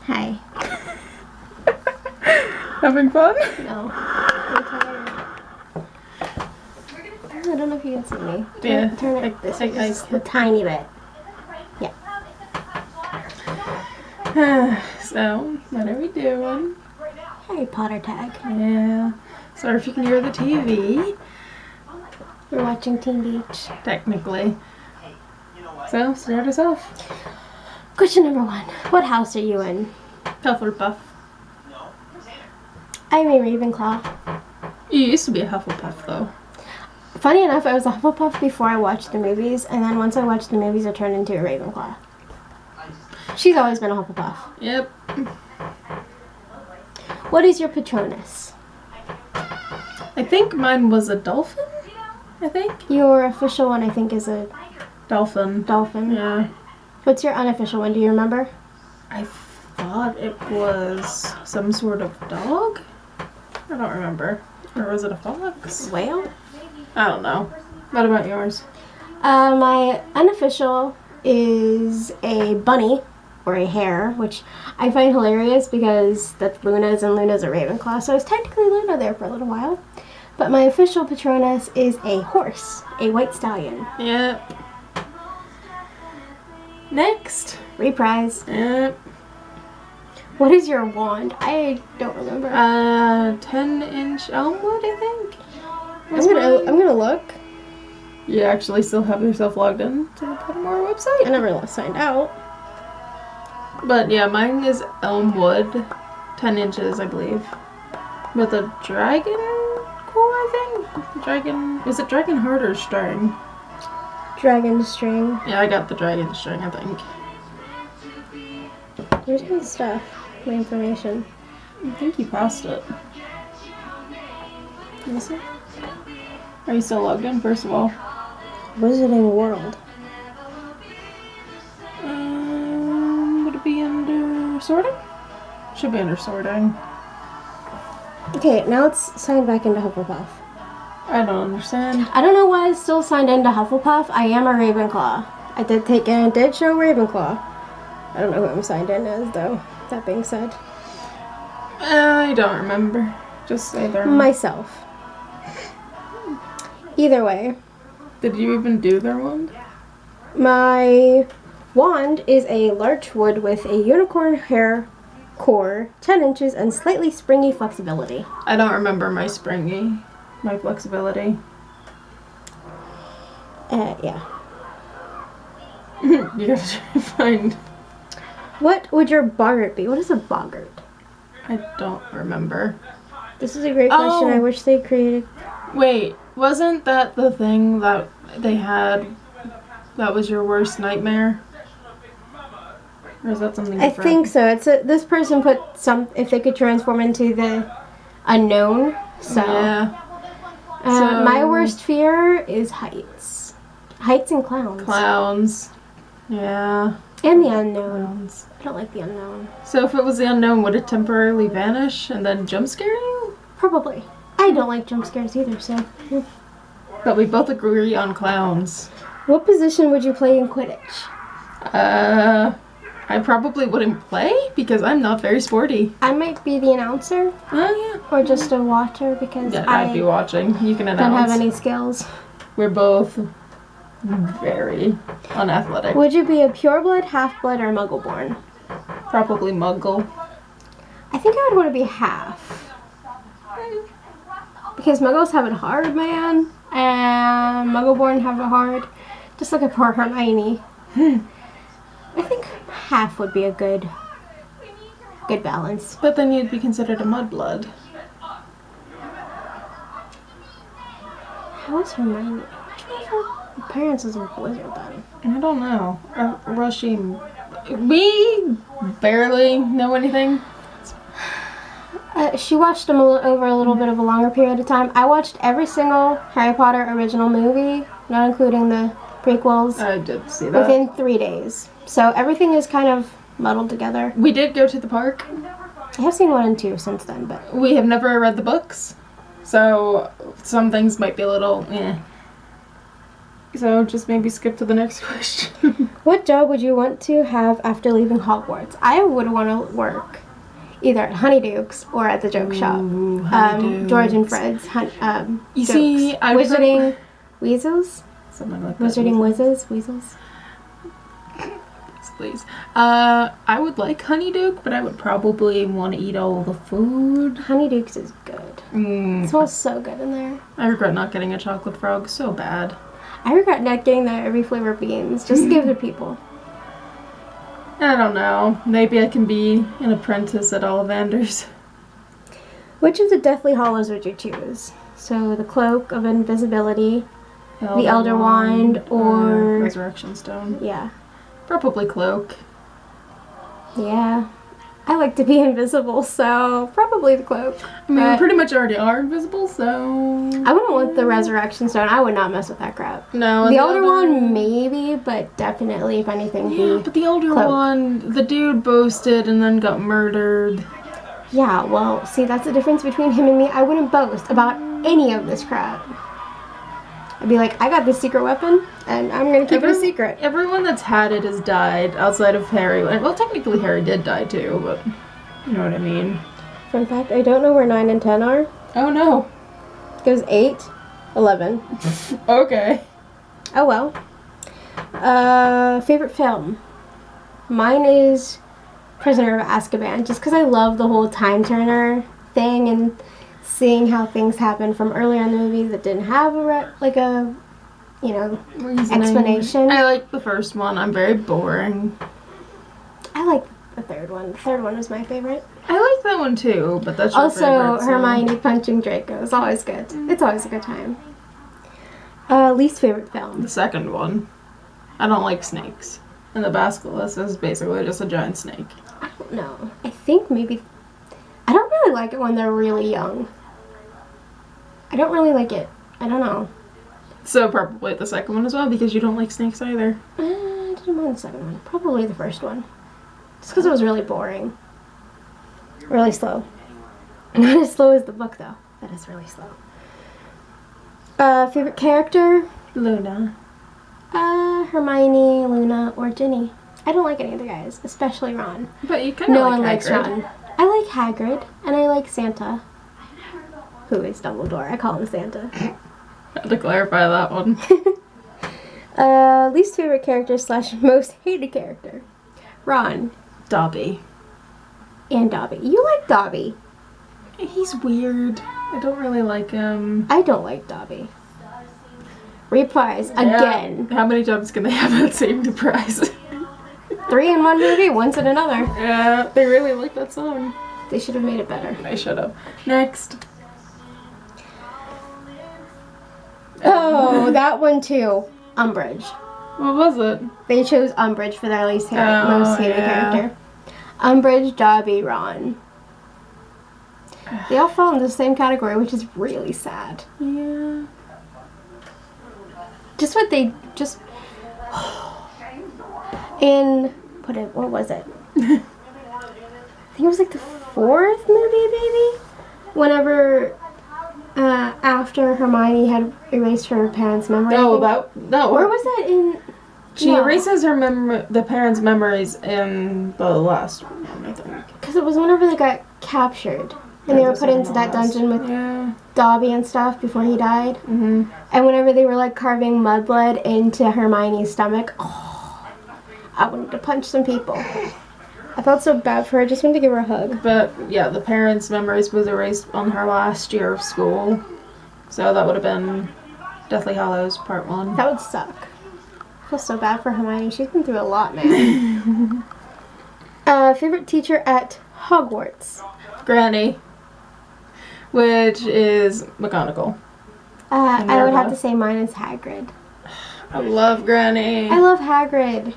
Hi. Having fun? No. I'm tired. I don't know if you can see me. Turn it this way, just a tiny bit. Yeah. So, what are we doing? Harry Potter tag. Yeah. Sorry if you can hear the TV. We're watching Teen Beach. Technically. So, start us off. Question number 1. What house are you in? Hufflepuff. I'm a Ravenclaw. You used to be a Hufflepuff, though. Funny enough, I was a Hufflepuff before I watched the movies, and then once I watched the movies, I turned into a Ravenclaw. She's always been a Hufflepuff. Yep. What is your Patronus? I think mine was a dolphin. I think. Your official one, I think, is a Dolphin. dolphin. Yeah. What's your unofficial one? Do you remember? I thought it was some sort of dog. I don't remember. Or was it a fox? Whale? I don't know. What about yours? My unofficial is a bunny, or a hare, which I find hilarious because that's Luna's, and Luna's a Ravenclaw, so I was technically Luna there for a little while. But my official Patronus is a horse, a white stallion. Yep. Next. Reprise. Yep. What is your wand? I don't remember. 10-inch Elmwood, I think. I'm gonna look. You actually still have yourself logged in to the Pottermore website? I never signed out. But yeah, mine is Elmwood, 10 inches, I believe. With a dragon core, I think? Dragon. Is it dragon heart or string? Dragon string. Yeah, I got the dragon string, I think. Where's my stuff? My information. I think you passed it. Let me see. Are you still logged in, first of all? Wizarding World. Would it be under sorting? Should be under sorting. Okay, now it's signed back into Hufflepuff. I don't understand. I don't know why it's still signed into Hufflepuff. I am a Ravenclaw. I did take and it did show Ravenclaw. I don't know who I'm signed in as, though. That being said. I don't remember. Just say their Myself. Either way. Did you even do their wand? My wand is a larch wood with a unicorn hair core, 10 inches, and slightly springy flexibility. I don't remember my springy. My flexibility. Yeah. You gotta try to find. What would your boggart be? What is a boggart? I don't remember. This is a great question. I wish they created. Wait, wasn't that the thing that they had that was your worst nightmare? Or is that something different? I think so. This person put some, if they could transform into the unknown. So, yeah. My worst fear is heights. Heights and clowns. Clowns. Yeah. And the unknown. Clowns. I don't like the unknown. So if it was the unknown, would it temporarily vanish and then jump scare you? Probably. I don't like jump scares either, so. But we both agree on clowns. What position would you play in Quidditch? I probably wouldn't play because I'm not very sporty. I might be the announcer. Oh, yeah. Or just a watcher because Yeah, I'd be watching. You can announce. don't have any skills. We're both very unathletic. Would you be a pureblood, half-blood, or muggle-born? Probably muggle. I think I would want to be half. Because muggles have it hard, man. And muggle-born have it hard. Just like a poor Hermione. I think half would be a good balance. But then you'd be considered a mudblood. How is Hermione? Which one of her parents is a wizard then? I don't know. We barely know anything. She watched them over a little bit of a longer period of time. I watched every single Harry Potter original movie, not including the prequels, I did see that. within 3 days. So everything is kind of muddled together. We did go to the park. I have seen 1 and 2 since then, but We have never read the books. So some things might be a little So just maybe skip to the next question. What job would you want to have after leaving Hogwarts? I would want to work either at Honeyduke's or at the joke shop. Ooh, Honeydukes. George and Fred's You jokes. see, I Wizarding Weasels? Something like that. Wizarding Weasels? Please. I would like Honeyduke, but I would probably want to eat all the food. Honeyduke's is good. It smells so good in there. I regret not getting a chocolate frog so bad. I regret not getting the every flavor beans. Just to give it to people. I don't know. Maybe I can be an apprentice at Ollivander's. Which of the Deathly Hallows would you choose? So the Cloak of Invisibility, the Elder Wand, or Resurrection Stone. Yeah. Probably Cloak. Yeah. I like to be invisible, so probably the Cloak. I mean, we pretty much already are invisible, so... I wouldn't want the Resurrection Stone. I would not mess with that crap. No. The Elder Wand, maybe, but definitely, if anything, Yeah, but the Elder Cloak. Wand, the dude boasted and then got murdered. Yeah, well, see, that's the difference between him and me. I wouldn't boast about any of this crap. I'd be like, I got this secret weapon, and I'm going to keep it a secret. Everyone that's had it has died outside of Harry. Well, technically Harry did die too, but you know what I mean. Fun fact, I don't know where 9 and 10 are. Oh no. It goes 8, 11. Okay. Oh well. Favorite film? Mine is Prisoner of Azkaban, just because I love the whole time turner thing and seeing how things happen from earlier in the movie that didn't have a explanation. I like the first one. I'm very boring. I like the third one. The third one was my favorite. I like that one too, but that's your Also, favorite, so. Hermione punching Draco is always good. It's always a good time. Least favorite film? The second one. I don't like snakes. And the basilisk is basically just a giant snake. I don't know. I think maybe... I don't really like it when they're really young. I don't really like it. I don't know. So probably the second one as well, because you don't like snakes either. I didn't mind the second one. Probably the first one. Just because it was really boring. Really slow. Not as slow as the book, though. That is really slow. Favorite character? Luna. Hermione, Luna, or Ginny. I don't like any of the guys, especially Ron. But you kind of No like one likes Hagrid. Ron. I like Hagrid, and I like Santa. Who is Dumbledore? I call him Santa. Had to clarify that one. Least favorite character / most hated character? Ron. Dobby. And Dobby. You like Dobby. He's weird. I don't really like him. I don't like Dobby. Reprise again. Yeah. How many times can they have that same reprise? 3 in one movie, once in another. Yeah, they really like that song. They should have made it better. I should have. Next. Oh, that one too. Umbridge. What was it? They chose Umbridge for their most hated character. Umbridge, Dobby, Ron. They all fall in the same category, which is really sad. Yeah. Just what they just in what was it? I think it was like the 4th movie, maybe. Whenever after Hermione had erased her parents' memory. Oh, that where was that in? She erases her the parents' memories in the last one, I think. Because it was whenever they got captured. And they were put into that dungeon with Dobby and stuff before he died. Mm-hmm. And whenever they were like carving mudblood into Hermione's stomach, I wanted to punch some people. I felt so bad for her. I just wanted to give her a hug. But yeah, the parents' memories was erased on her last year of school. So that would have been Deathly Hallows Part 1. That would suck. I feel so bad for Hermione. She's been through a lot, man. Favorite teacher at Hogwarts? Granny. Which is McGonagall. I would have to say mine is Hagrid. I love Granny. I love Hagrid.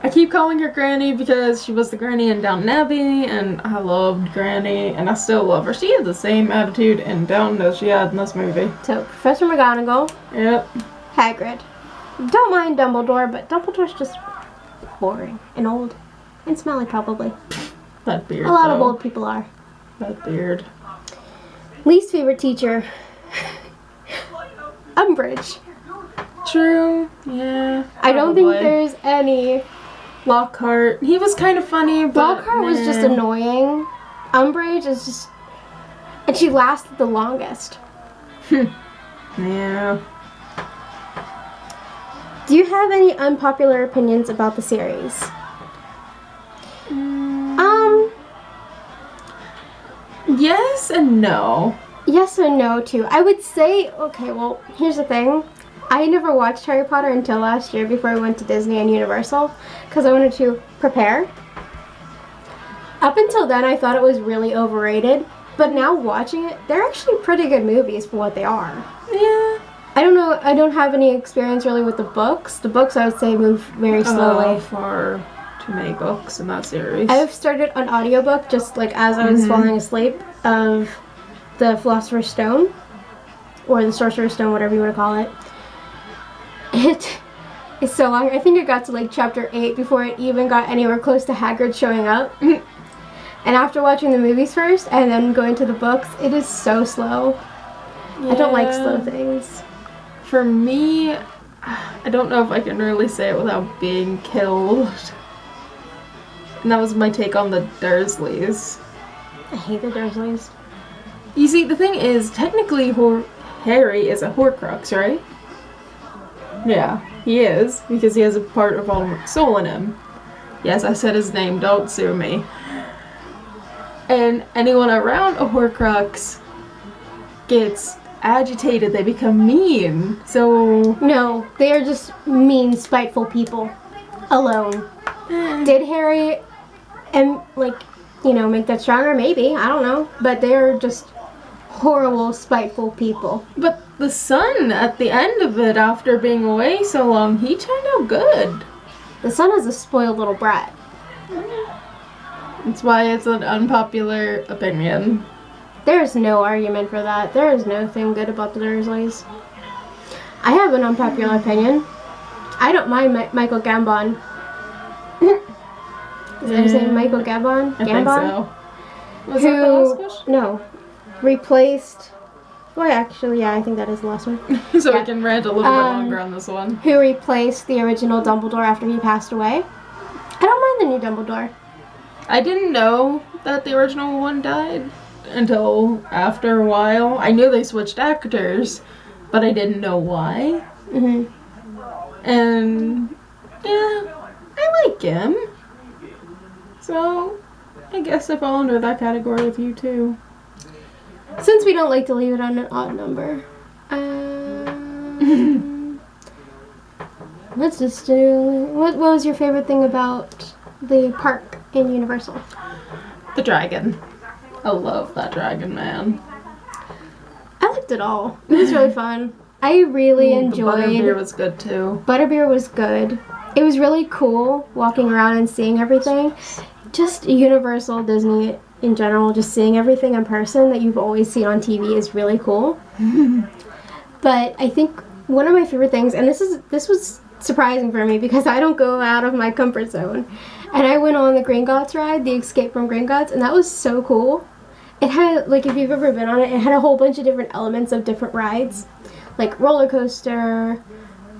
I keep calling her Granny because she was the Granny in Downton Abbey, and I loved Granny, and I still love her. She had the same attitude in Downton as she had in this movie. So, Professor McGonagall. Yep. Hagrid. Don't mind Dumbledore, but Dumbledore's just boring and old. And smelly, probably. That beard, A lot of old people are. That beard. Least favorite teacher? Umbridge. True. Yeah. I don't think probably. there's any. Lockhart. He was kind of funny, but Lockhart was just annoying. Umbridge is just. And she lasted the longest. Yeah. Do you have any unpopular opinions about the series? Yes and no. Yes and no, too. I would say, okay, well, here's the thing. I never watched Harry Potter until last year before I went to Disney and Universal because I wanted to prepare. Up until then, I thought it was really overrated, but now watching it, they're actually pretty good movies for what they are. Yeah. I don't know, I don't have any experience really with the books. The books, I would say, move very slowly. Far too many books in that series. I've started an audiobook just like as I was falling asleep of the Philosopher's Stone, or the Sorcerer's Stone, whatever you want to call it. It is so long. I think it got to like chapter 8 before it even got anywhere close to Hagrid showing up. And after watching the movies first and then going to the books, it is so slow. Yeah. I don't like slow things. For me, I don't know if I can really say it without being killed. And that was my take on the Dursleys. I hate the Dursleys. You see, the thing is, technically Harry is a Horcrux, right? Yeah, he is, because he has a part of Voldemort's soul in him. Yes, I said his name, don't sue me. And anyone around a Horcrux gets agitated, they become mean, so... No, they are just mean, spiteful people. Alone. Did Harry, make that stronger? Maybe, I don't know. But they are just horrible, spiteful people. But the son, at the end of it, after being away so long, he turned out good. The son is a spoiled little brat. That's why it's an unpopular opinion. There's no argument for that. There is nothing good about the Dursleys. I have an unpopular opinion. I don't mind Michael Gambon. Is that his name, Michael Gambon? I think so. Was Who, that the last question? No. Replaced... Well, actually, yeah, I think that is the last one. So Yeah. we can rant a little bit longer on this one. Who replaced the original Dumbledore after he passed away. I don't mind the new Dumbledore. I didn't know that the original one died until after a while. I knew they switched actors, but I didn't know why. And yeah, I like him. So I guess I fall under that category of you too. Since we don't like to leave it on an odd number, let's just do... What was your favorite thing about the park in Universal? The dragon. I love that dragon, man. I liked it all. It was really fun. I really enjoyed... The butterbeer was good too. Butterbeer was good. It was really cool walking around and seeing everything. Just Universal, Disney in general, just seeing everything in person that you've always seen on TV is really cool. But I think one of my favorite things, and this was surprising for me because I don't go out of my comfort zone, and I went on the Gringotts ride, the Escape from Gringotts, and that was so cool. It had, like, if you've ever been on it, it had a whole bunch of different elements of different rides, like roller coaster,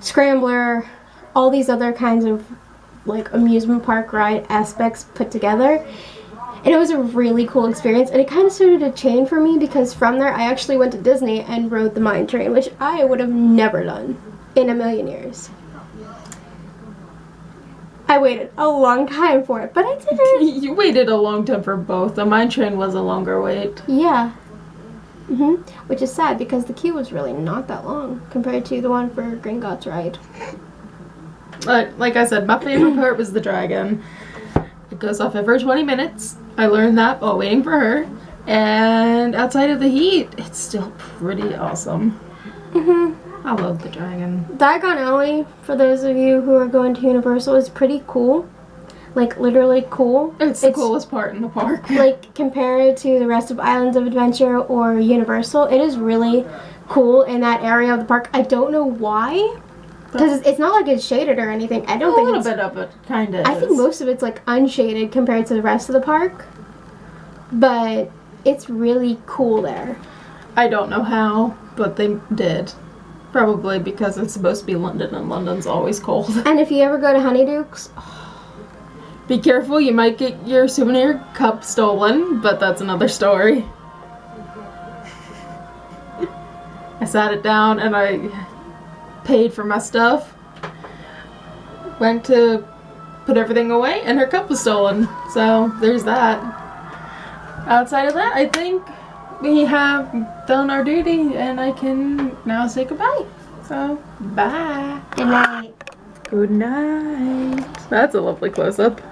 scrambler, all these other kinds of like amusement park ride aspects put together. And it was a really cool experience, and it kind of started a chain for me because from there I actually went to Disney and rode the mine train, which I would have never done in a million years. I waited a long time for it, but I did it. You waited a long time for both. The mine train was a longer wait. Yeah. Which is sad because the queue was really not that long compared to the one for Gringotts ride. But like I said, my favorite part was the dragon. It goes off every 20 minutes. I learned that while waiting for her. And outside of the heat, it's still pretty awesome. I love the dragon. Diagon Alley, for those of you who are going to Universal, is pretty cool. Like, literally cool. It's the coolest part in the park. Like, compared to the rest of Islands of Adventure or Universal, it is really cool in that area of the park. I don't know why. Because it's not like it's shaded or anything. I don't think a little bit of it kind of I think most of it's like unshaded compared to the rest of the park. But it's really cool there. I don't know how, but they did. Probably because it's supposed to be London and London's always cold. And if you ever go to Honeyduke's, Be careful, you might get your souvenir cup stolen, but that's another story. I sat it down and I paid for my stuff. Went to put everything away and her cup was stolen. So there's that. Outside of that, I think we have done our duty and I can now say goodbye. So, bye. good night. Good night. That's a lovely close-up.